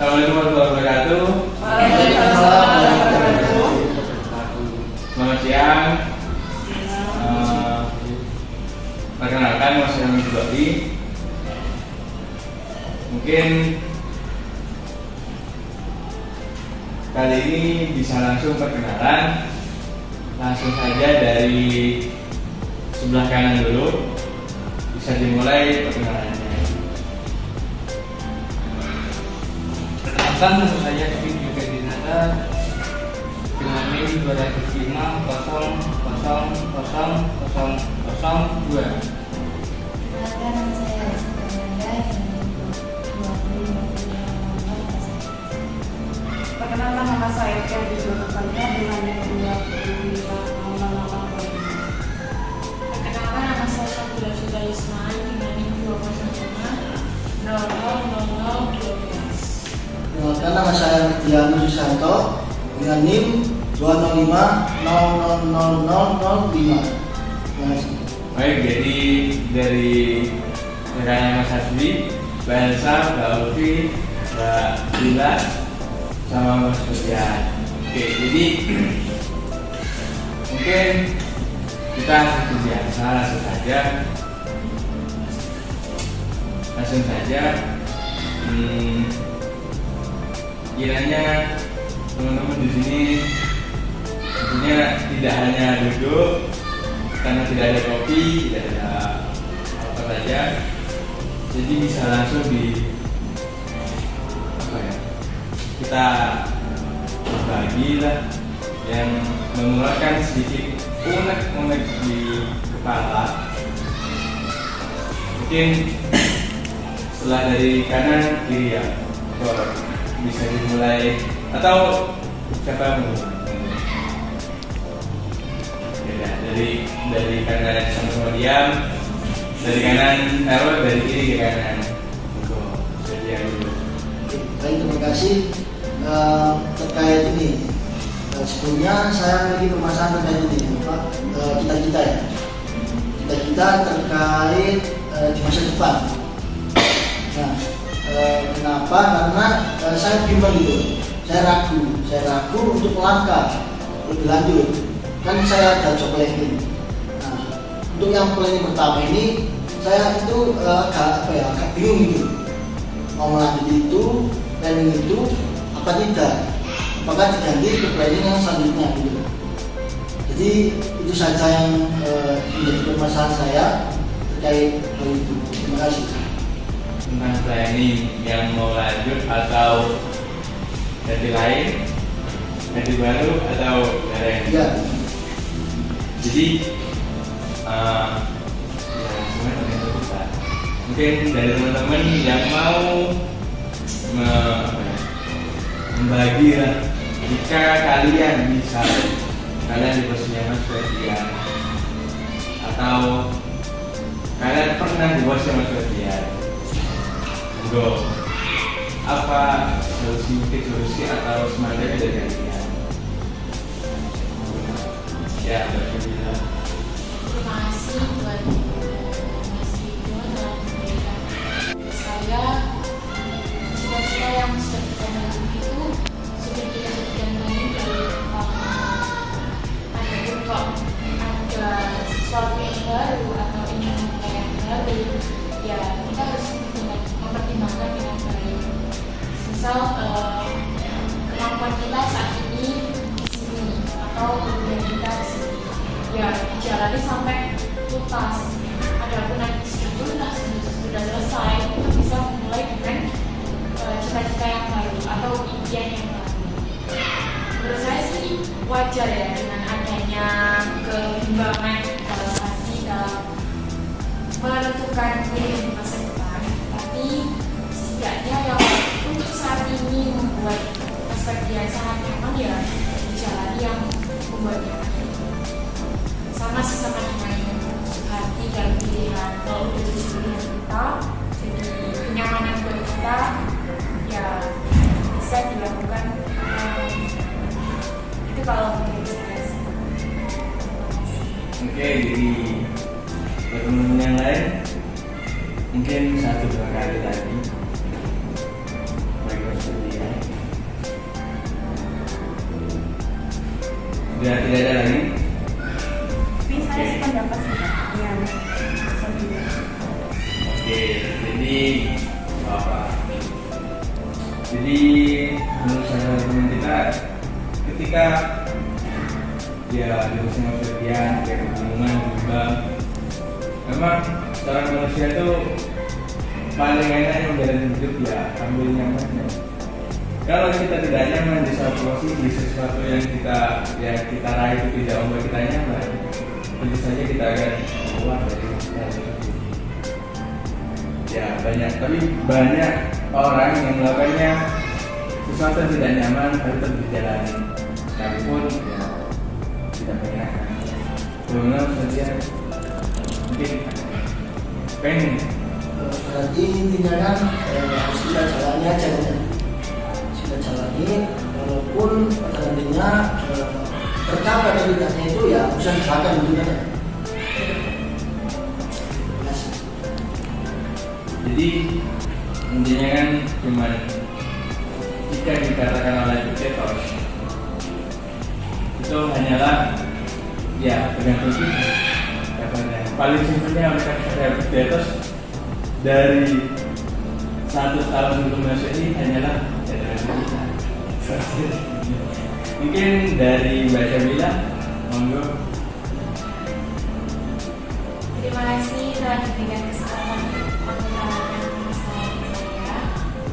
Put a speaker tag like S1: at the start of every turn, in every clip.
S1: Assalamualaikum warahmatullahi wabarakatuh.
S2: Waalaikumsalam warahmatullahi wabarakatuh.
S1: Selamat siang. Perkenalkan, nama saya Dodi. Mungkin kali ini bisa langsung perkenalan. Langsung saja dari sebelah kanan dulu. Bisa dimulai perkenalannya.
S3: Perkenalkan, nama saya Kevin juga Dinata dengan NIM 205.000.002.
S2: Perkenalkan, nama saya Rizky Amanda dengan Perkenalkan, nama saya Kelly Jokopanto dengan NIM 205.000. Perkenalkan, nama saya Sabila Suda Ismail dengan NIM 205.000.012.
S4: Perkenalkan, nama saya Diano Susanto dengan NIM 205.000.005. Terima kasih.
S1: Baik, jadi dari rekan Mas Hasbi, Mbak Elsa, Mbak Ulfi, Mbak Bila, sama Mas Sofian. Oke, jadi mungkin kita seperti biasa langsung saja. Kiranya teman-teman di sini tentunya tidak hanya duduk karena tidak ada kopi, tidak ada apa saja, jadi bisa langsung kita bagi lah yang mengeluarkan sedikit unek-unek di kepala. Mungkin setelah dari kanan kiri ya, bisa dimulai atau siapa yang mulai? Ya, dari kanan sama diam, dari kanan taruh, dari kiri ke kanan. Jadi dulu.
S4: Baik, terima kasih. Terkait ini, sebelumnya saya memiliki permasalahan terkait ini, cita-cita ya. Cita-cita terkait di masa depan. Nah, kenapa? Karena saya bimbang gitu. Saya ragu untuk melangkah lebih lanjut. Kan saya ada job planning. Nah, untuk yang planning pertama ini saya itu agak bingung gitu. Mau melanjut itu, planning itu apa tidak? Apakah diganti ke planning yang selanjutnya gitu. Jadi itu saja yang menjadi permasalahan saya terkait hal itu. Terima kasih.
S1: Tentang planning yang mau lanjut atau ganti lain, ganti baru atau lain.
S4: Ya.
S1: Jadi ya sebenarnya terbuka. Mungkin dari teman-teman yang mau membagi lah, jika kalian bisa di posisinya Mas Ferdian atau kalian pernah di posisinya Mas Ferdian, apa solusi atau semangat dari kalian? Ya,
S2: Terima kasih buat Mas Ridho dan memberikan saya cita-cita yang sudah kita bangun itu sudah kita jadikan lagi dari adapun kok ada sesuatu yang baru atau ingin yang baru, ya kita harus mempertimbangkan dengan baik. Misal kemampuan kita saat ini di sini atau kemudian kita di sini, ya jalani sampai tuntas. Adapun nanti sudah selesai, kita bisa mulai dengan cita-cita yang baru atau impian yang baru. Menurut saya sih wajar ya dengan adanya kebimbangan dalam hati dalam menentukan pilihan di masa depan. Tapi setidaknya yang untuk saat ini membuat perspektif sangat nyaman ya menjalani yang membuat nyaman. Sama dengan hati dan pilihan. Kalau udah jadi pilihan kita, jadi kenyamanan buat kita, ya bisa dilakukan. Itu kalau menurut saya.
S1: Oke, jadi buat teman-teman yang lain mungkin 1-2 kali lagi. Baik, Mas Ferdian. sudah tidak ada lagi.
S5: Tapi saya sependapat sih Pak dengan Sofia.
S1: Oke, jadi apa? Jadi menurut saya teman kita ketika dia di musim kerjaan, kayak kebingungan, bimbang, memang seorang manusia itu paling enaknya menjalani hidup ya ambil nyamannya. Kalau kita tidak nyaman di suatu posisi, sesuatu yang kita raih itu tidak membuat kita nyaman, tentu saja kita akan keluar dari kita sendiri. Ya tapi banyak orang yang melakukannya sesuatu yang tidak nyaman tapi tetap dijalani, sekalipun ya tidak menyenangkan. Menurut saja mungkin pengen.
S4: Berarti intinya kan harus kita jalani aja kan. Kita jalani walaupun nantinya tercapai realitasnya itu ya bisa dilakukan gitu kan.
S1: Jadi intinya kan cuma jika dikatakan oleh Epictetus itu hanyalah ya tergantung kita. Katanya paling simpelnya oleh kata Epictetus dari 100 tahun sebelum Masehi hanyalah tergantung kita. Mungkin dari Mbak Syabila, monggo.
S2: Terima kasih telah diberikan kesempatan untuk menerangkan masalah saya.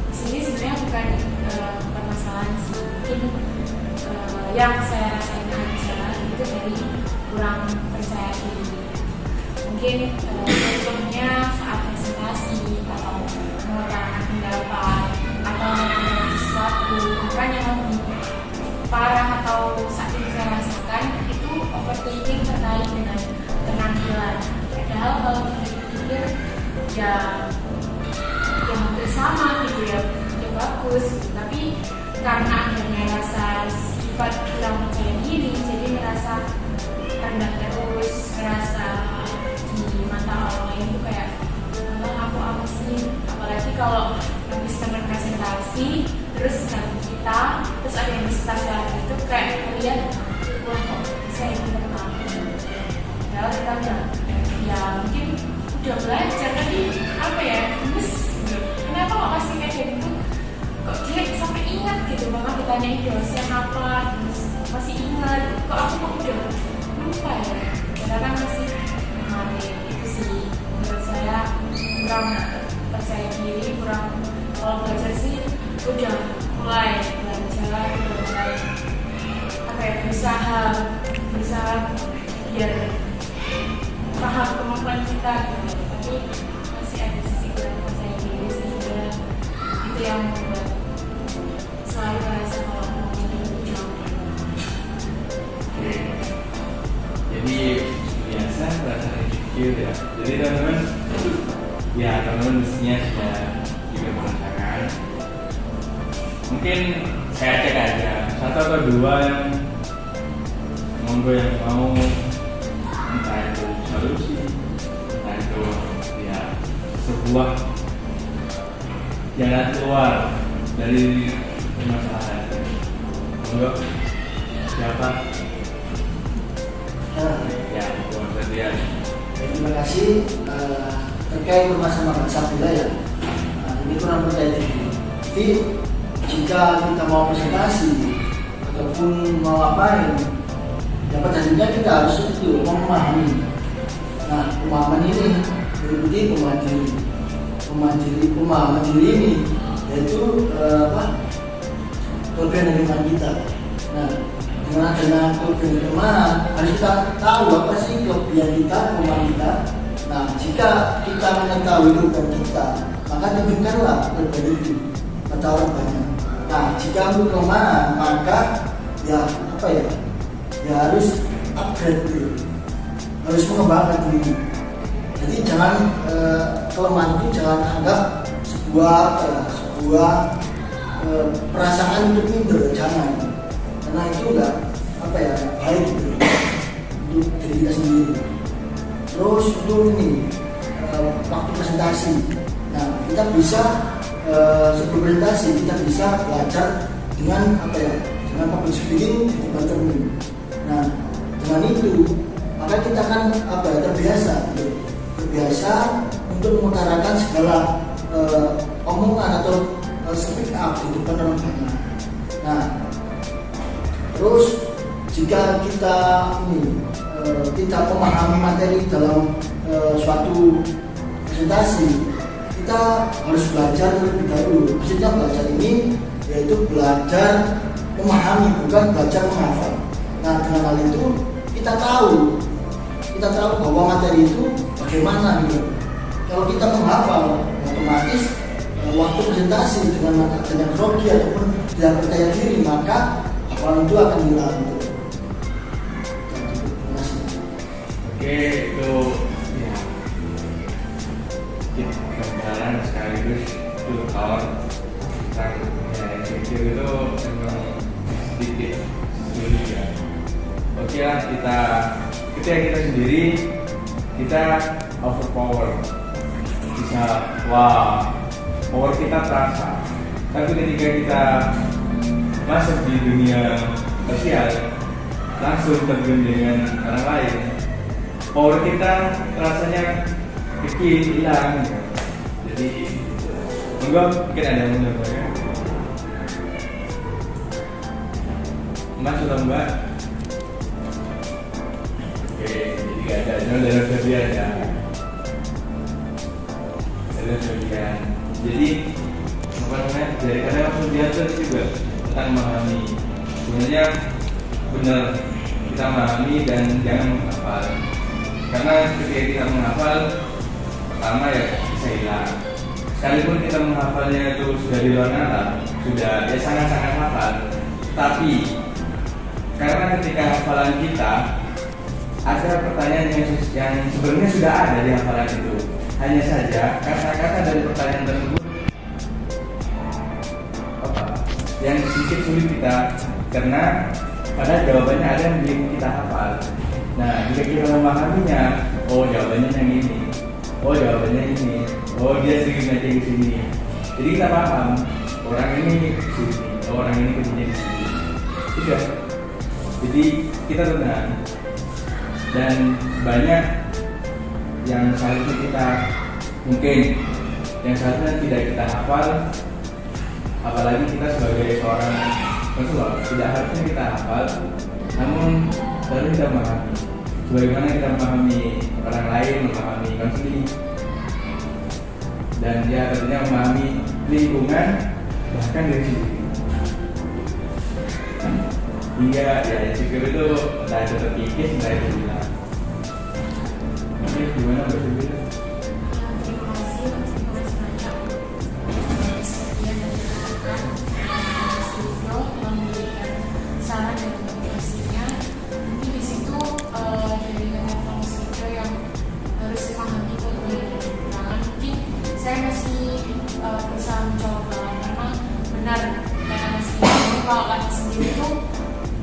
S2: Di sini sebenarnya bukan permasalahan sih, mungkin yang saya rasain aja itu dari kurang percaya diri. Mungkin contohnya saat presentasi atau mengutarakan pendapat atau melakukan sesuatu, bukan yang lebih parah atau saat ini saya rasakan itu overthinking terkait dengan penampilan. Padahal kalau kita pikir ya hampir sama gitu ya bagus, tapi karena adanya rasa sifat kurang percaya diri, jadi merasa rendah terus, merasa di mata orang lain itu kayak aku apa sih, apalagi kalau habis teman presentasi terus kita terus ada yang presentasi lagi itu kayak melihat wah kok bisa ini aku padahal kita udah ya mungkin udah belajar tapi apa ya kenapa kok masih kayak gitu, kok dia sampai ingat gitu, mama ditanyain dosen apa terus masih ingat, kok aku kok udah lupa ya, padahal kan masih kemarin. Itu sih menurut saya kurang percaya diri, kurang. Kalau belajar sih udah mulai belajar, udah mulai apa ya, berusaha biar paham kemampuan kita gitu, tapi masih ada sisi kurang percaya diri sehingga itu yang membuat selalu merasa kalau mau jadi jauh.
S1: Jadi biasa merasa insecure ya. Jadi teman-teman ya teman-teman mestinya sudah juga merasakan. Mungkin saya cek aja 1 atau 2 yang monggo yang mau, entah itu solusi, entah itu ya sebuah jalan keluar dari permasalahan. Monggo siapa? Ya, kemudian.
S4: Terima kasih terkait permasalahan Sabila ya. Ini kurang percaya diri. Jadi jika kita mau presentasi ataupun mau apain, ya pada kita harus itu memahami. Nah, pemahaman ini berarti pemahaman diri ini yaitu kelebihan dari iman kita. Nah, dengan kelebihan iman harus kita tahu apa sih kelebihan kita, kelemahan kita. Nah, jika kita mengetahui kelebihan kita, maka tunjukkanlah kelebihan itu pada orang banyak. Nah, jika untuk kelemahan, maka ya harus upgrade dulu, harus mengembangkan diri. Jadi jangan kelemahan itu jangan anggap sebuah perasaan untuk minder, jangan. Karena itu enggak baik gitu untuk diri kita sendiri. Terus untuk ini waktu presentasi, nah kita bisa sebelum presentasi kita bisa belajar dengan dengan public speaking di depan cermin. Nah, dengan itu maka kita kan terbiasa untuk mengutarakan segala omongan atau speak up di depan orang banyak. Nah, terus jika kita tidak memahami materi dalam suatu presentasi, kita harus belajar terlebih dahulu. Maksudnya belajar ini yaitu belajar memahami, bukan belajar menghafal. Nah, dengan hal itu kita tahu bahwa materi itu bagaimana gitu. Kalau kita menghafal, otomatis waktu presentasi dengan adanya grogi ataupun tidak percaya diri, maka hafalan itu akan hilang gitu.
S1: Oke, itu ya gambaran sekaligus itu kawan tentang ya insecure itu memang sedikit sulit ya. Oke lah, kita sendiri kita overpower, bisa power kita terasa, tapi ketika kita masuk di dunia sosial langsung terjun dengan orang lain, power kita rasanya kecil, hilang. Jadi enggak mungkin ada yang menurutnya Mas atau Mbak. Oke, jadi gak ada dalam bagian ya. Dalam bagian. Jadi apa namanya? Dari karena waktu diatur juga tentang memahami. Sebenarnya benar kita memahami dan jangan menghafal. Karena ketika kita menghafal, pertama ya bisa hilang. Sekalipun kita menghafalnya itu sudah di luar nalar, sudah ya sangat-sangat hafal, tapi karena ketika hafalan kita ada pertanyaan yang sebenarnya sudah ada di hafalan itu, hanya saja kata-kata dari pertanyaan tersebut yang sedikit sulit kita, karena pada jawabannya ada yang belum kita hafal. Nah, jika kita memahaminya, oh jawabannya yang ini, oh jawabannya ini, oh dia sering ngaji di sini. Jadi kita paham, orang ini di sini, orang ini kerjanya di sini. Tidak. Jadi kita tenang. Dan banyak yang seharusnya kita mungkin yang seharusnya tidak kita hafal, apalagi kita sebagai seorang konselor tidak harusnya kita hafal, namun harus kita memahami. Bagaimana kita memahami orang lain, memahami konseling, dan ya tentunya memahami lingkungan bahkan dari sendiri. Hingga ya insecure itu entah itu terkikis, entah itu hilang. Ini gimana Mbak Sibir?
S2: Terima kasih banyak. Sekian dari rekan Studio memberikan saran dan motivasinya. Mungkin di situ dari rekan Studio yang harus dipahami kekurangan. Mungkin saya masih berusaha mencoba, karena benar kata Mas Gini, kalau lagi sendiri itu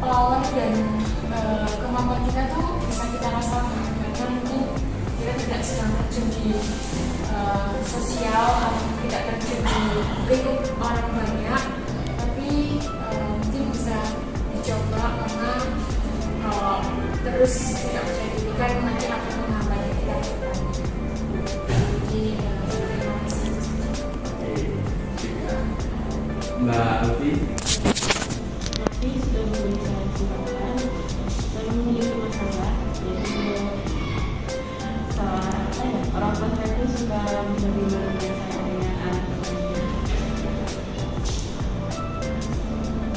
S2: power dan kemampuan kita tuh bisa kita rasakan. Karena mungkin kita tidak sedang terjun di sosial atau tidak terjun di lingkup orang banyak, tapi mungkin bisa dicoba, karena kalau terus tidak percaya diri kan nanti akan menghambat kita. Jadi terima kasih.
S1: Mbak Uti.
S5: Tapi sudah mulai saya simpulkan, saya memiliki masalah, yaitu orang tua saya itu suka benar-benar saya dengan anak saya.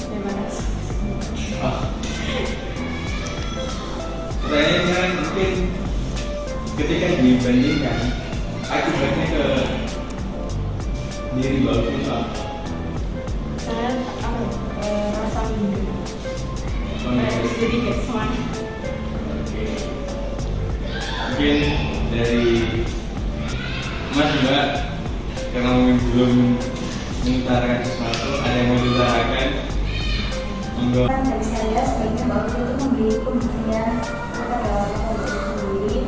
S5: Terima kasih.
S1: Pertanyaannya mungkin ketika dibandingkan akibatnya ke diri Mbak Uti apa?
S5: Saya rasa minder. Jadi kayak semangat.
S1: Oke. Mungkin dari Mas Mbak, karena mungkin belum mengutarakan sesuatu, ada yang mau diutarakan? Monggo.
S6: Dari saya sebaiknya Mbak Uti itu memberi pembuktian kepada orang tua sendiri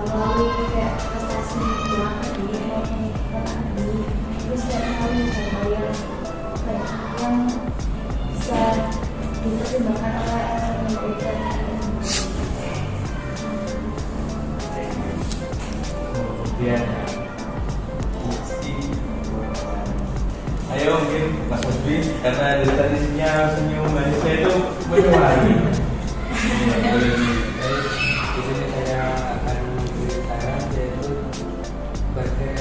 S6: melalui kayak prestasi yang tadi maupun tadi, terus kayak melalui hal-hal yang bisa dipertimbangkan oleh orang yang
S1: Ayo mungkin Mas Husbi, karena dari tadi senyum manisnya itu menyuarakan.
S3: Di sini saya akan menceritakan yaitu sebagai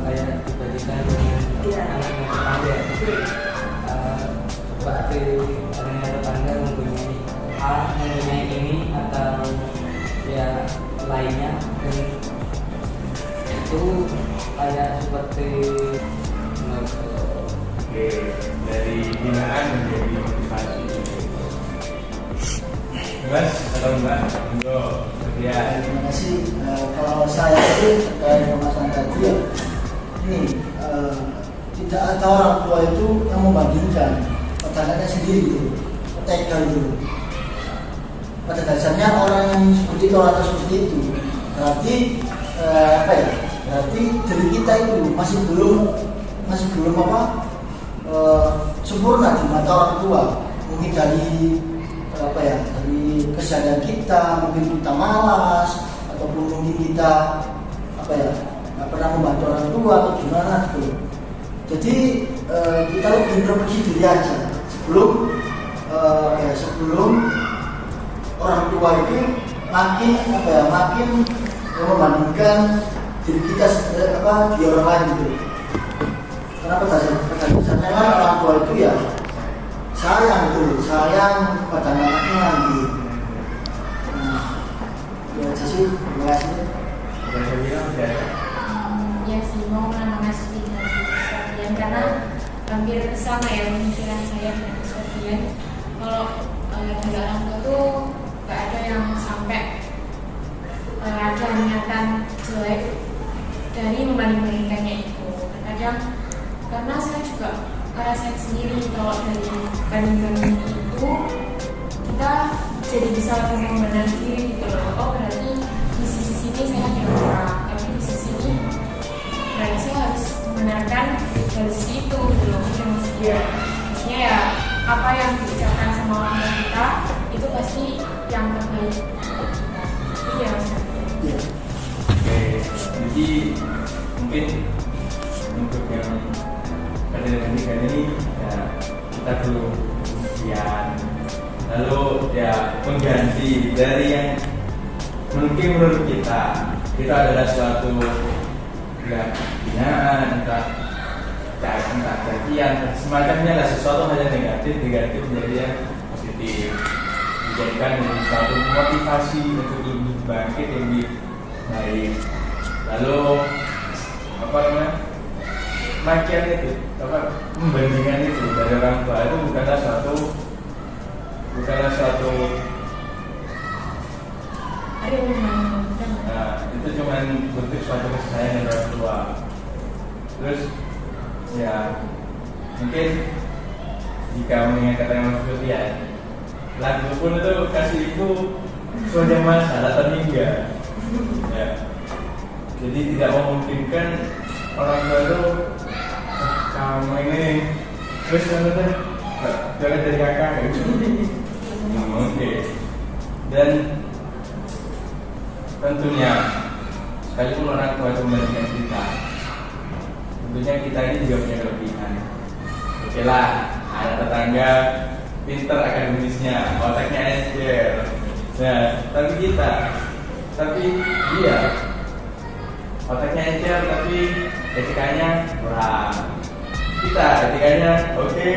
S3: kayak dibandingkan dengan anaknya tetangga. Seperti anaknya tetangga mempunyai A, mempunyai ini atau ya lainnya, dan itu kayak seperti
S1: Oke, dari binaan menjadi motivasi. Mas atau Mbak? Enggak, ya.
S4: Terima kasih. Kalau saya sih terkait pemasaran tadi ya, ini tidak ada orang tua itu yang membandingkan peternakannya sendiri itu, peternak itu. Pada dasarnya orang yang seperti itu atau seperti itu, berarti berarti diri kita itu masih belum sempurna di mata orang tua. Mungkin dari dari kesadaran kita, mungkin kita malas ataupun mungkin kita nggak pernah membantu orang tua atau gimana gitu. Jadi kita lebih introspeksi diri aja sebelum orang tua itu makin membandingkan diri kita di orang lain gitu. Karena pada dasarnya orang tua itu ya sayang kepada anaknya nanti. Ya sih, terima kasih.
S2: Ya sih, mau menanggapi dari karena hampir sama ya pemikiran saya dengan sebagian. Kalau dari orang tua tuh nggak ada yang sampai ada niatan jelek dari membanding-bandingkannya itu. Kadang karena saya juga ngerasain sendiri kalau dari banding-banding itu kita jadi bisa memandang diri gitu loh. Oh berarti di sisi sini saya ada kurang, tapi di sisi ini berarti saya harus membenarkan dari sisi itu gitu loh. Maksudnya ya apa yang diucapkan sama orang tua kita itu pasti yang terbaik. Iya maksudnya.
S1: Oke, jadi mungkin untuk yang pada pernikahan ini ya, kita perlu kemudian lalu ya mengganti dari yang mungkin menurut kita adalah suatu binaan, entah cacian, semacamnya lah, sesuatu hal yang negatif menjadi yang positif, dijadikan menjadi suatu motivasi untuk lebih bangkit, lebih baik. Lalu makian itu, membandingkan itu dari orang tua itu bukanlah suatu itu cuma bentuk suatu kesayangan dari orang tua. Terus ya mungkin jika mengingat kata-kata seperti ya, lagu pun itu kasih itu suatu masalah terhingga ya. Jadi tidak memungkinkan orang tua itu kamu ini terus jangan dari kakak gitu. Oke. Dan tentunya sekalipun orang tua itu membandingkan kita, tentunya kita ini juga punya kelebihan. Oke lah, ada tetangga pinter akademisnya, otaknya encer. Nah, tapi dia otaknya encer tapi etikanya kurang. Kita etikanya oke,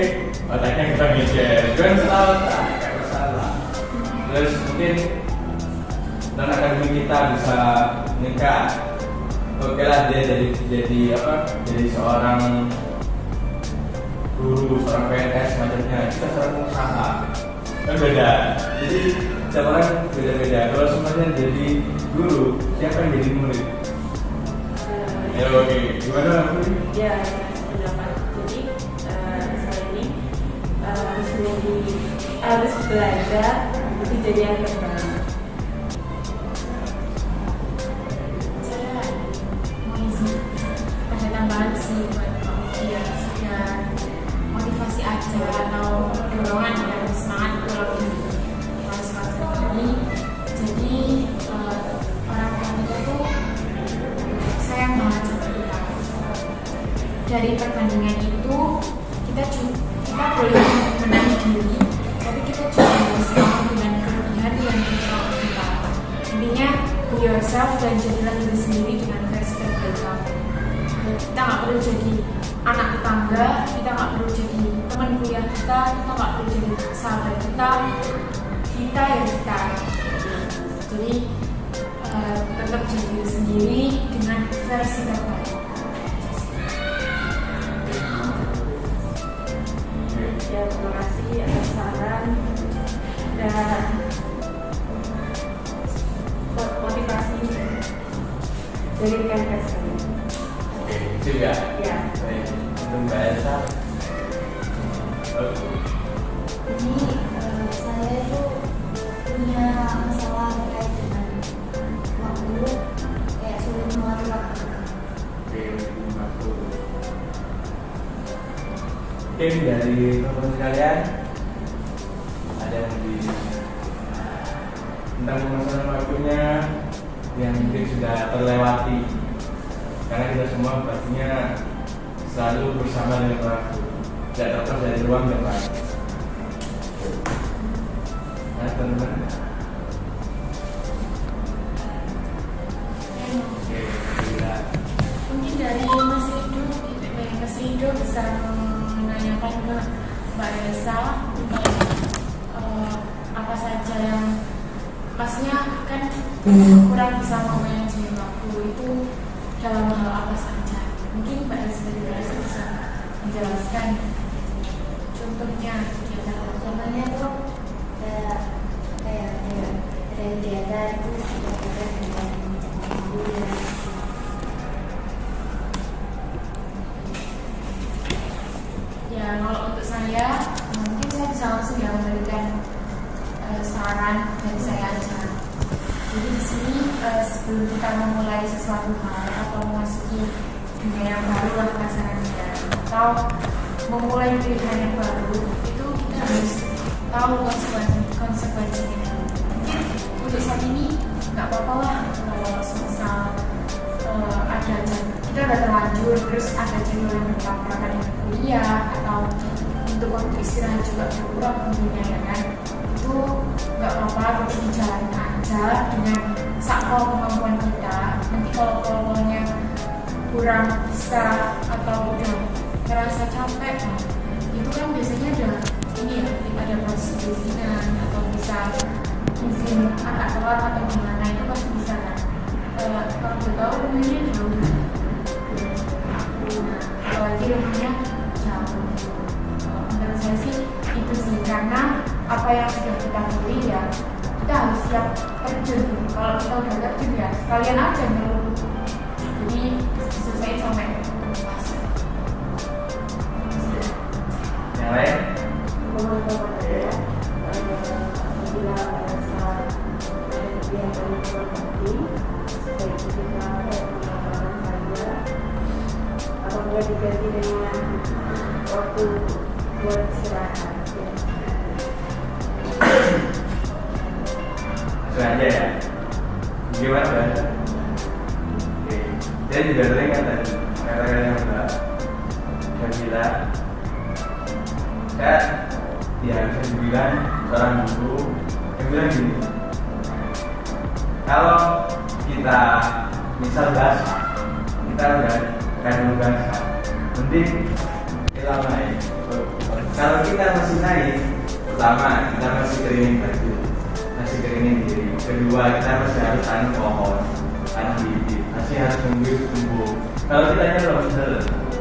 S1: otaknya kita encer. Jangan salah. Terus mungkin dan akademi kita bisa meningkat. Oke lah, dia jadi seorang guru, seorang PNS macamnya. Kita seorang pengusaha kan beda. Jadi setiap orang beda-beda. Kalau semuanya jadi guru, siapa yang jadi murid? Ya oke, gimana?
S5: Ya, pendapat. Jadi saya ini harus belajar untuk jadi yang terbaik.
S2: Saya mau izin ada tambahan sih buat ya sekedar motivasi aja atau dorongan dan semangat kalau ini. Jadi orang tua itu tuh sayang banget sama kita. dari perbandingan itu kita boleh menahan diri, tapi kita juga harus tahu dengan kelebihan yang kita punya. Intinya be yourself dan jadilah diri sendiri dengan versi terbaik kamu. Kita nggak perlu jadi anak tetangga, kita nggak perlu jadi teman kuliah kita nggak perlu jadi sahabat kita yang kita. Jadi tetap jadi diri sendiri dengan versi terbaik.
S5: Ya, terima kasih atas saran dan motivasi dari rekan-rekan saya.
S1: Oke, juga.
S5: Ya.
S1: Baik, untuk Mbak Elsa.
S6: Ini saya itu punya masalah terkait dengan waktu, kayak sulit mengatur waktu.
S1: Oke, waktu. Oke, dari teman-teman sekalian, ada yang tentang permasalahan waktunya yang mungkin sudah terlewati, karena kita semua pastinya selalu bersama dengan waktu, tidak terlepas dari ruang dan waktu. Nah, teman-teman. Oke, tidak.
S2: Mungkin dari Mas Rido bisa menanyakan ke Mbak Elsa apa saja yang maksudnya kan kurang bisa memanage waktu itu dalam hal apa saja. Mungkin Mbak Elsa bisa menjelaskan contohnya.
S6: Contohnya tuh kayak kegiatan itu sudah dengan
S2: Ya, kalau untuk saya mungkin saya bisa langsung ya memberikan saran dari saya aja. Jadi di sini sebelum kita memulai sesuatu hal atau memasuki dunia yang baru lah kasarnya, atau memulai pilihan yang baru, itu kita harus tahu konsekuensinya. Mungkin untuk saat ini nggak apa-apa lah kalau misal ada kita udah terlanjur terus ada jadwal yang bertabrakan dengan kuliah atau untuk waktu istirahat juga berkurang tentunya ya kan, itu nggak apa-apa, terus dijalankan aja dengan sakau kemampuan kita. Nanti kalau polanya kurang bisa atau udah ngerasa capek, nah, itu kan biasanya ada proses perizinan atau bisa izin agak telat atau gimana, itu pasti bisa kan. Kalau kita tahu rumahnya jauh, apalagi rumahnya jauh. Menurut saya sih itu sih, karena apa yang sudah kita beli ya kita harus siap terjun. Kalau kita udah terjun ya sekalian aja dulu, jadi diselesaikan sampai pas.
S1: Yang lain?
S5: Apabila merasa yang paling penting baik ketika pengalaman saya apabila diganti dengan waktu buat istirahat ya.
S1: Sengaja ya? Gimana Mbak? Oke, saya juga sering kan tadi kata-kata Mbak Fadila, kan ya bisa dibilang seorang guru yang bilang gini, kalau kita misal bahasa, kita udah kandung bahasa, mending kita naik. Kalau kita masih naik, pertama kita masih keringin baju, masih keringin diri. Kedua, kita masih harus tanam pohon, tanam bibit, masih harus tumbuh. Kalau kita belum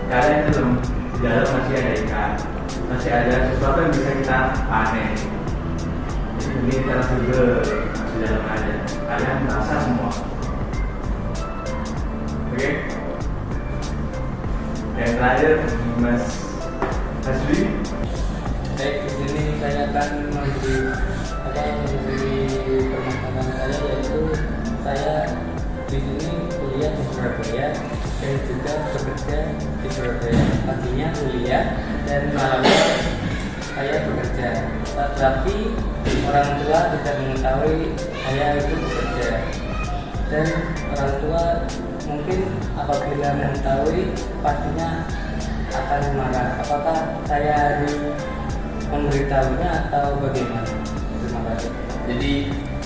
S1: kalian belum di dalam masih ada ikan, masih ada sesuatu yang bisa kita panen. Jadi ini kita juga masih dalam ada. Kalian merasa semua. Oke? Yang terakhir, Mas Hasbi.
S3: Baik, di sini saya akan memberi permasalahan saya, yaitu saya di sini kuliah di Surabaya dan juga bekerja di Surabaya. Paginya kuliah dan malamnya saya bekerja. Tapi orang tua tidak mengetahui saya itu bekerja, dan orang tua mungkin apabila mengetahui pastinya akan marah. Apakah saya harus memberitahunya atau bagaimana? Terima kasih.
S1: Jadi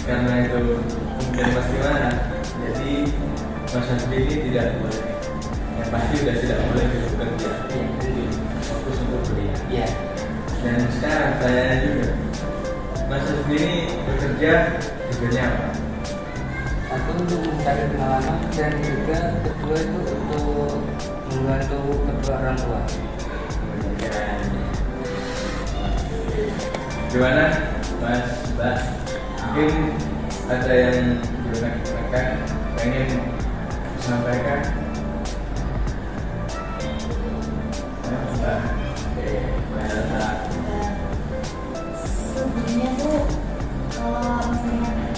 S1: karena itu kemudian Mas gimana? Jadi Mas Hasbi ini tidak boleh, yang pasti sudah tidak boleh bekerja.
S3: Iya, itu.
S1: Fokus untuk kuliah.
S3: Iya.
S1: Dan sekarang saya juga, Mas Hasbi ini bekerja tujuannya apa?
S3: Satu untuk mencari pengalaman dan juga kedua itu untuk membantu kedua orang tua.
S1: Gimana Mas Mbak? Mungkin ada yang mereka pengen sampaikan? Mbak, Mbak Elsa.
S6: Sebenarnya tuh kalau misalnya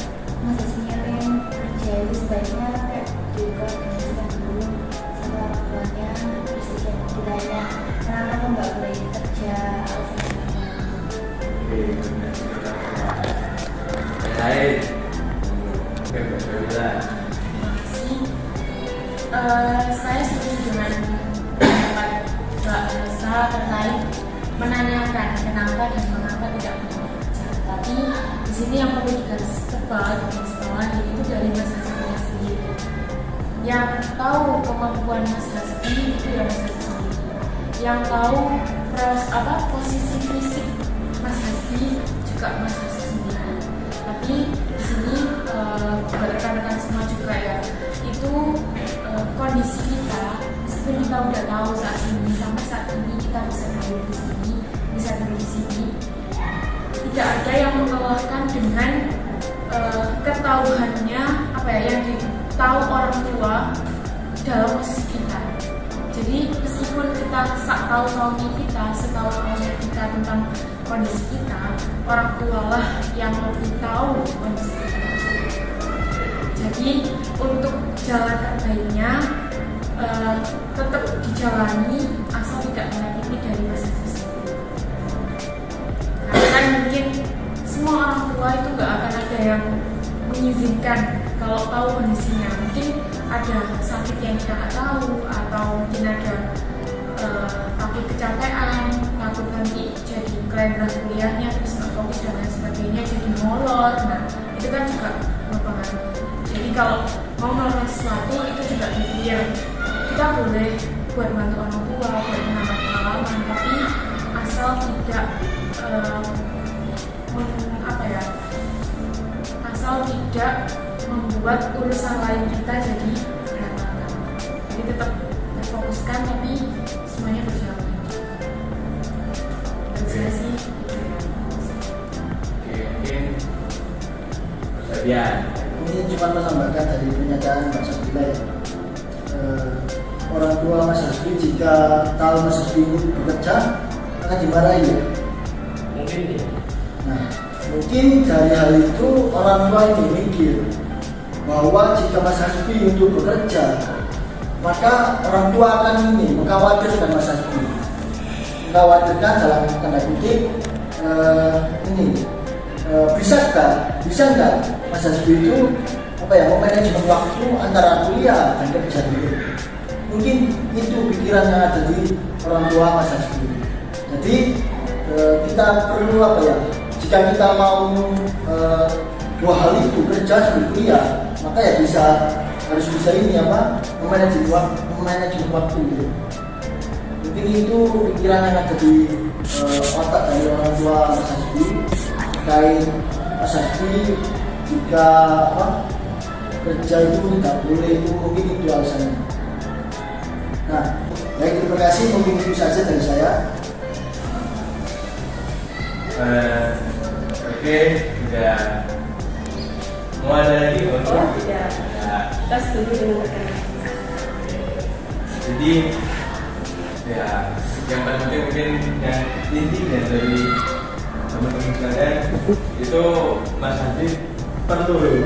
S6: Mas Hasbinya pengen kerja itu sebaiknya kayak dikoordinasikan dulu sama orang tuanya, terus ditanya kenapa kok nggak boleh kerja, alasannya apa.
S1: Baik. Oke, baiklah.
S2: Saya setuju dengan pendapat Mbak Elsa terkait menanyakan kenapa dan mengapa tidak mau kerja. Tapi di sini yang perlu digaris bawah itu dari Mas Hasbi sendiri. Yang tahu kemampuan Mas Hasbi itu ya Mas Hasbi sendiri. Yang tahu posisi fisik Mas Hasbi juga Mas Hasbi sendiri. Tapi di sini buat rekan-rekan semua juga ya, itu kondisi kita, meskipun kita udah tahu saat ini sampai saat ini kita bisa duduk di sini, bisa duduk di sini, tidak ada yang mengeluarkan dengan ketahuannya yang ditahu orang tua dalam posisi kita. Jadi meskipun kita tahu-tahunya kita, setahu-tahunya kita tentang kondisi kita, orang tua lah yang lebih tahu kondisi kita. Jadi untuk jalan terbaiknya tetap dijalani asal tidak menyakiti dari masing-masing sendiri. Karena kan mungkin semua orang tua itu nggak akan ada yang mengizinkan kalau tahu kondisinya. Mungkin ada sakit yang kita nggak tahu, atau mungkin ada takut kecapean, takut nanti jadi kelainan kuliahnya, terus nggak fokus dan lain sebagainya, jadi molor. Nah itu kan juga berpengaruh. Jadi kalau mau melakukan sesuatu itu juga dipikir, kita boleh buat bantu orang tua, buat menambah pengalaman, tapi asal tidak asal tidak membuat urusan lain kita jadi berantakan. Jadi tetap fokuskan tapi semuanya berjalan. Dan saya sih
S1: mungkin Sabian.
S4: Ini cuma menambahkan dari pernyataan Mas Hasbi ya. Orang tua Mas Hasbi jika tahu Mas Hasbi ini bekerja akan dimarahi ya.
S3: Mungkin ya.
S4: Nah, mungkin dari hal itu orang tua ini mikir bahwa jika Mas Hasbi untuk bekerja, maka orang tua akan ini mengkhawatirkan Mas Hasbi, mengkhawatirkan dalam tanda kutip bisa nggak Mas Hasbi itu memanajemen waktu antara kuliah dan kerja dulu. Mungkin itu pikiran yang ada di orang tua Mas Hasbi. Jadi kita perlu jika kita mau dua hal itu, kerja sambil kuliah, maka ya harus bisa memanajemen waktu gitu. Mungkin itu pikiran yang ada di otak dari orang tua Mas Hasbi terkait Mas Hasbi jika kerja itu tidak boleh, itu mungkin itu alasannya. Nah, baik, terima kasih, mungkin itu saja dari saya.
S1: Oke, sudah. Mau ada lagi?
S5: Tidak. Kita setuju dengan rekan.
S1: Jadi ya yang paling penting mungkin yang intinya dari teman-teman sekalian itu Mas Hasbi perlu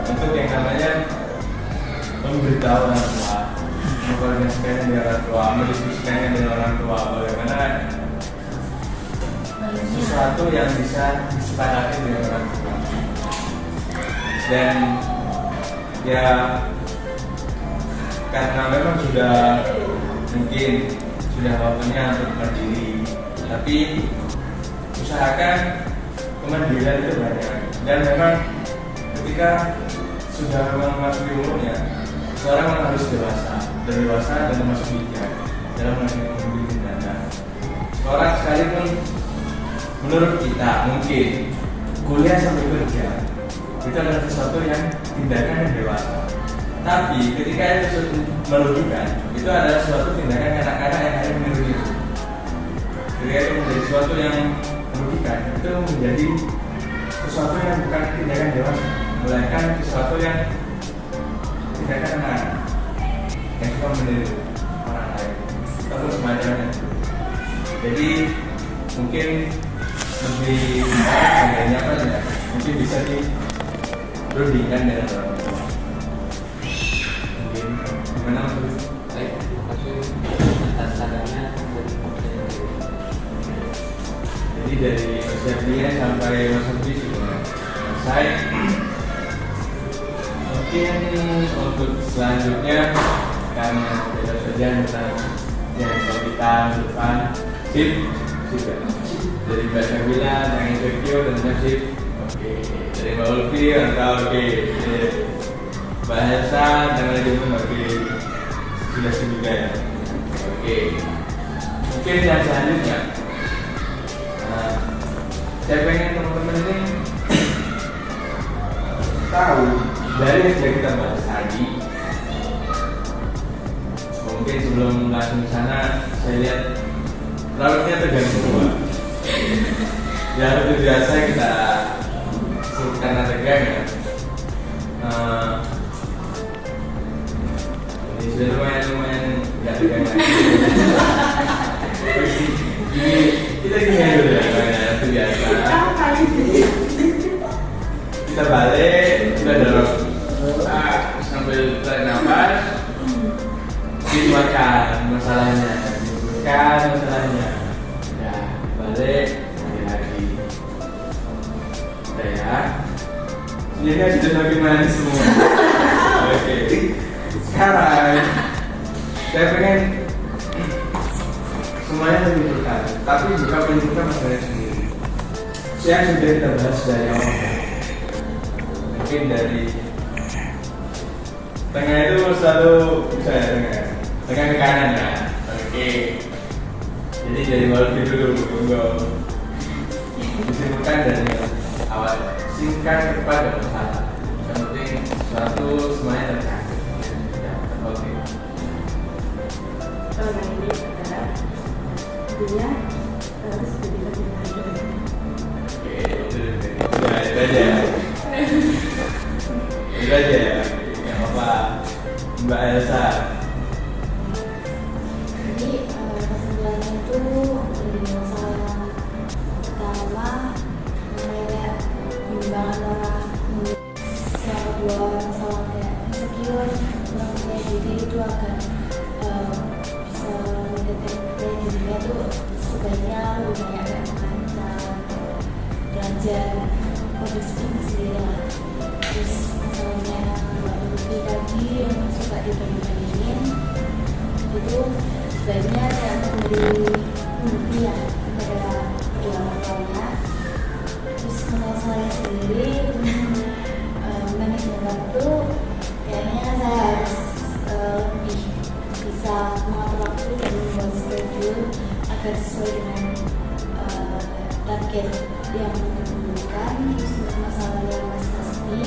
S1: untuk yang namanya memberitahu orang tua, mengkoordinasikan dengan orang tua, mendiskusikan dengan orang tua bagaimana sesuatu yang bisa disepakati dengan orang tua. Dan ya karena memang sudah sudah waktunya untuk mandiri, tapi usahakan kemandirian itu banyak. Dan memang ketika sudah memasuki umurnya, seorang memang harus dewasa dan termasuk bijak dalam mengambil tindakan. Seorang sekalipun menurut kita mungkin kuliah sampai kerja itu adalah sesuatu yang tindakan yang dewasa. Tapi ketika itu merugikan, itu adalah suatu tindakan kanak-kanak yang hanya meniru itu. Ketika itu menjadi sesuatu yang merugikan, itu menjadi sesuatu yang bukan tindakan dewasa, melainkan sesuatu yang tindakan anak-anak yang suka meniru orang lain atau semacamnya. Jadi mungkin lebih bedanya apa ya? Mungkin bisa dirundingkan dengan orang tua. Mungkin gimana Mas?
S3: Baik, terima kasih atas sarannya.
S1: Jadi dari persiapannya sampai Mas Abdi sudah selesai. Mungkin untuk selanjutnya karena beda saja tentang yang kita depan sip juga dari Mbak Syabila, Kang Sekio dan Nasib. Oke, dari Mbak Ulfi atau oke, Mbak Elsa dan manajemen oke sudah juga ya. Oke, mungkin yang selanjutnya saya pengen teman-teman ini tahu dari yang sudah kita bahas tadi. Mungkin sebelum langsung ke sana, saya lihat rawatnya tegang semua. Ya seperti biasa kita karena tegang ya. Ini sudah lumayan nggak tegang lagi. Ini kita gini dulu ya, itu biasa. Kita balik, kita dorong sambil tarik nafas, dikeluarkan masalahnya, ya balik lagi. Udah ya, ini kan sudah semakin manis semua. Oke, sekarang saya pengen semuanya menyimpulkan, tapi bukan menyimpulkan masalahnya sendiri. Saya sudah kita bahas dari awal. Mungkin dari tengah itu selalu bisa ya, tengah ke kanan ya. Oke. Jadi dari Walfi dulu, disimpulkan dari awal. Singkat kepada masalah. Yang penting suatu semuanya terkait. Ya, oke.
S5: Kalau ini adalah intinya harus jadi lebih lanjut.
S1: Oke, itu aja ya. Itu aja ya. Yang apa? Mbak Elsa.
S6: Jadi kesimpulannya itu dari masalah pertama mengenai bimbingan orang yang kedua masalah kayak insecure kurang percaya diri itu agar bisa mendeteksi dirinya tuh sebaiknya lebih banyak kayak membaca, belajar public speaking sendiri lah. Terus masalahnya Mbak Lutfi tadi yang suka dibanding-bandingin itu sebaiknya saya memberi pengertian kepada kedua orang tuanya. Terus menurut saya sendiri manajemen waktu kayaknya saya harus lebih bisa mengatur waktu dan membuat schedule agar sesuai dengan target yang ditentukan. Terus untuk masalah yang Mas Kasmi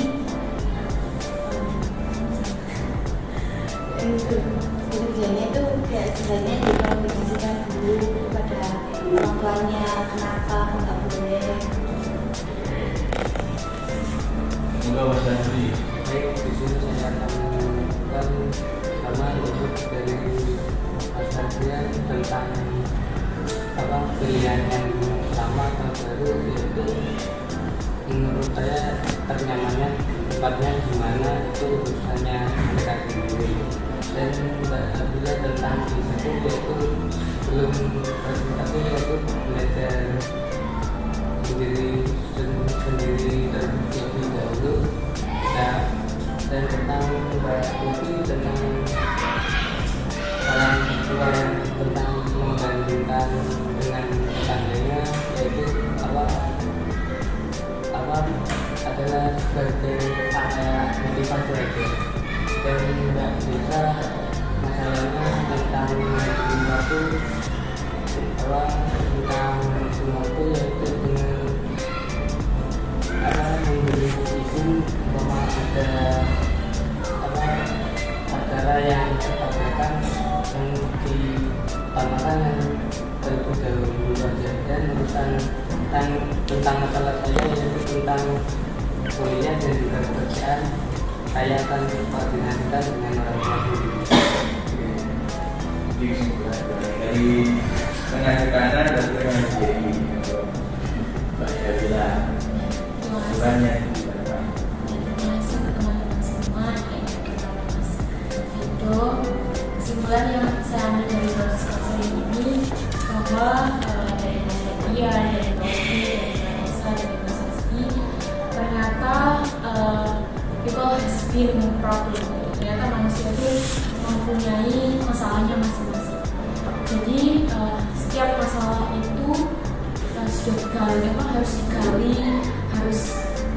S6: kerjanya itu kayak sebenarnya dikomunikasikan dulu kepada orang tuanya kenapa nggak boleh.
S1: Semoga Mas Andri.
S3: Baik, di sini saya akan menunjukkan sama untuk dari Mas Adrian tentang apa pilihan yang sama atau baru, yaitu menurut saya ternyamannya tempatnya gimana itu urusannya mereka sendiri. Dan Mbak Abdullah tentang itu yaitu belum presentasi, yaitu belajar sendiri terlebih dahulu. Dan tentang Mbak Uti tentang orang tua yang tentang pasti aja dan nggak bisa masalahnya tentang waktu tentang waktu yaitu dengan memberi izin bahwa ada acara yang diadakan yang ditamakan yang terlebih dahulu saja dan urusan tentang masalah saya yaitu tentang kuliah dan juga pekerjaan saya akan koordinasikan dengan orang tua sendiri.
S1: Jadi kesimpulan dari tengah ke kanan dan tengah ke kiri. Mbak Syabila, kesimpulannya gimana?
S2: Terima kasih teman-teman semua yang kenal Mas Vito. Kesimpulan yang saya ambil dari proses konseling ini bahwa dari dia, dari Tofi, dari Vanessa, dari Mas Rizky, ternyata people has been a problem. Ternyata manusia itu mempunyai masalahnya masing-masing. Jadi setiap masalah itu sudah harus digali, harus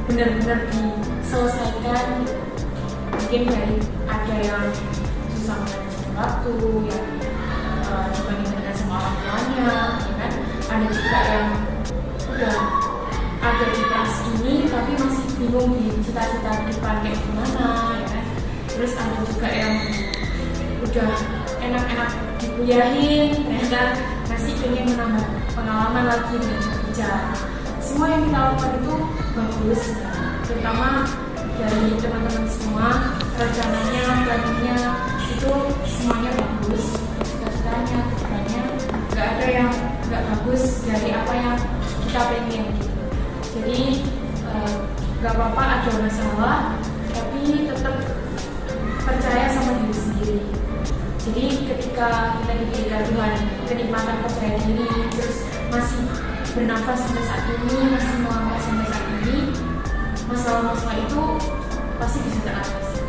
S2: benar-benar diselesaikan. Mungkin dari ada yang susah manajemen waktu, yang dibandingkan sama orang tuanya, ya kan? Ada juga yang udah ada di kelas ini tapi masih bingung di cita-cita depan kayak gimana, ya kan? Terus ada juga yang udah enak-enak dikuliahin, ternyata masih ingin menambah pengalaman lagi dan kerja. Semua yang kita lakukan itu bagus, terutama dari teman-teman semua, rencananya, planningnya itu semuanya bagus, cita-citanya, tujuannya nggak ada yang nggak bagus dari apa yang kita pengen gitu. Jadi nggak apa-apa ada masalah, tapi tetap percaya sama diri sendiri. Jadi ketika kita diberikan Tuhan kenikmatan percaya diri, terus masih bernafas sampai saat ini, masih melangkah sampai saat ini, masalah-masalah itu pasti bisa teratasi.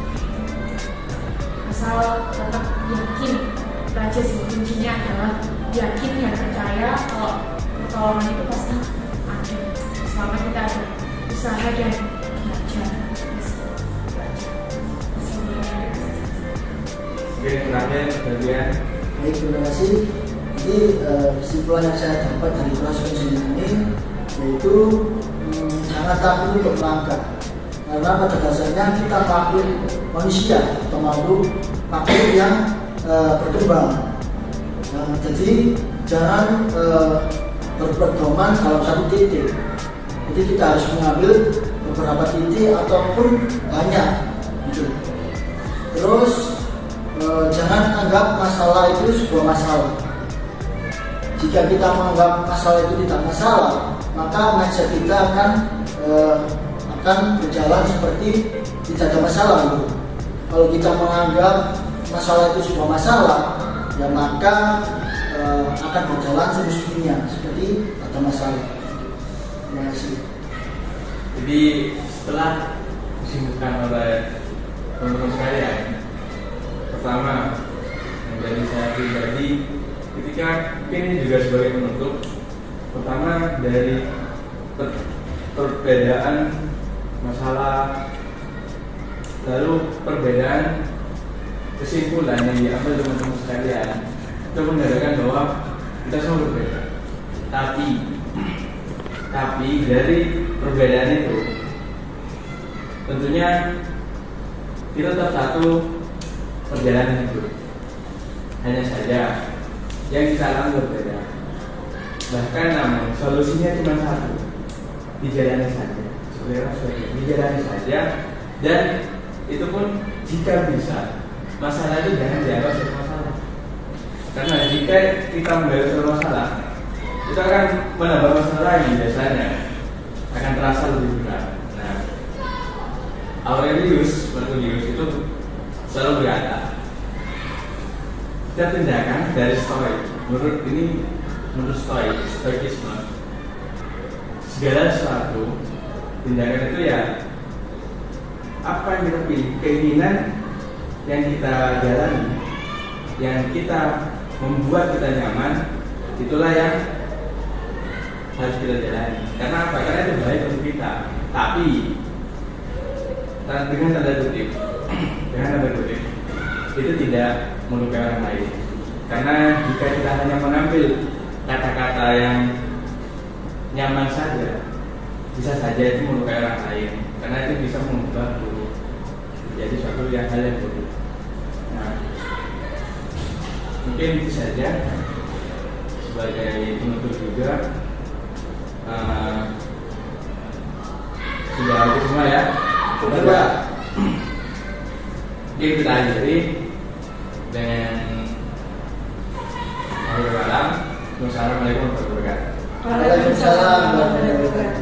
S2: Asal tetap yakin, belajar sih kuncinya adalah yakin dan percaya kalau pertolongan itu pasti ada. Selama kita ada usaha dan belajar.
S1: Oke, terakhir bagian.
S4: Baik, terima kasih. Jadi kesimpulan yang saya dapat dari proses konseling ini yaitu jangan takut untuk melangkah, karena pada dasarnya kita makhluk manusia atau makhluk yang berkembang. Jadi jangan berpedoman dalam satu titik. Jadi kita harus mengambil beberapa titik ataupun banyak gitu. Terus jangan anggap masalah itu sebuah masalah. Jika kita menganggap masalah itu tidak masalah, maka mindset kita akan berjalan seperti tidak ada masalah gitu. Kalau kita menganggap masalah itu sebuah masalah, ya maka akan berjalan semestinya seperti ada masalah. Terima kasih.
S1: Jadi setelah disimpulkan oleh teman-teman sekalian, pertama menjadi saya pribadi ketika ini juga sebagai penutup, pertama dari perbedaan masalah, lalu perbedaan kesimpulan yang diambil teman-teman sekalian itu menandakan bahwa kita semua berbeda. Tapi dari perbedaan itu tentunya kita tetap satu perjalanan hidup. Hanya saja yang kita alami berbeda. Bahkan namun solusinya cuma satu, dijalani saja. Dijalani saja, dan itu pun jika bisa masalah itu jangan dianggap sebagai masalah. Karena jika kita menganggap sebagai masalah, itu akan menambah masalah lagi, biasanya akan terasa lebih berat. Nah, Aurelius Marcus itu selalu berkata, setiap tindakan dari Stoik, menurut Stoikisme, segala sesuatu tindakan itu ya apa yang kita pilih, keinginan yang kita jalani, yang kita membuat kita nyaman, itulah yang harus kita jalani. Karena apa? Karena itu baik untuk kita. Tapi dengan tanda kutip itu tidak melukai orang lain, karena jika kita hanya mengambil kata-kata yang nyaman saja, bisa saja itu melukai orang lain, karena itu bisa mengubah jadi suatu hal yang buruk. Nah, mungkin itu saja sebagai penutup juga. Sudah habis semua ya.
S4: Sudah.
S1: Oke, kita akhiri dengan Assalamualaikum warahmatullahi wabarakatuh.
S4: Waalaikumsalam warahmatullahi wabarakatuh.